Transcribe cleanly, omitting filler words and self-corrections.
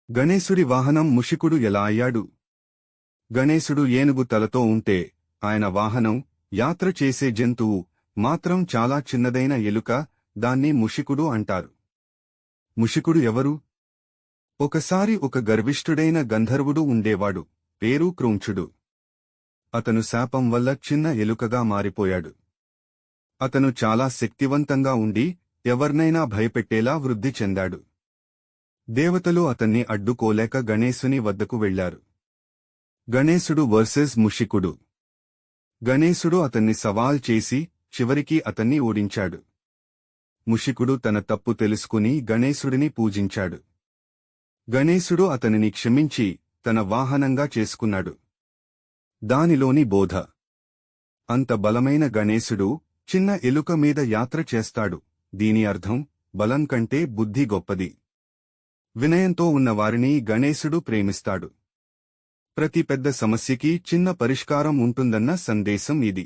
గణేశుడి వాహనం ముషికుడు ఎలా అయ్యాడు? గణేశుడు ఏనుగు తలతో ఉంటే, ఆయన వాహనం, యాత్ర చేసే జంతువు, మాత్రం చాలా చిన్నదైన ఎలుక, దాన్ని ముషికుడు అంటారు. ముషికుడు ఎవరు? ఒకసారి ఒక గర్విష్ఠుడైన గంధర్వుడు ఉండేవాడు, పేరు క్రూంచుడు. అతను శాపం వల్ల చిన్న ఎలుకగా మారిపోయాడు. అతను చాలా శక్తివంతంగా ఉండి, ఎవర్నైనా భయపెట్టేలా వృద్ధి చెందాడు. దేవతలు అతన్ని అడ్డుకోలేక గణేశుని వద్దకు వెళ్లారు. గణేశుడు వర్సెస్ ముషికుడు. గణేశుడు అతన్ని సవాల్ చేసి, చివరికి అతన్ని ఓడించాడు. ముషికుడు తన తప్పు తెలుసుకుని గణేశుడిని పూజించాడు. గణేశుడు అతనిని క్షమించి, తన వాహనంగా చేసుకున్నాడు. దానిలోని బోధ: అంత బలమైన గణేశుడు చిన్న ఎలుక మీద యాత్ర చేస్తాడు. దీని అర్థం, బలం కంటే బుద్ధి గొప్పది. వినయంతో ఉన్నవారిని గణేశుడు ప్రేమిస్తాడు. ప్రతి పెద్ద సమస్యకి చిన్న పరిష్కారం ఉంటుందన్న సందేశం ఇది.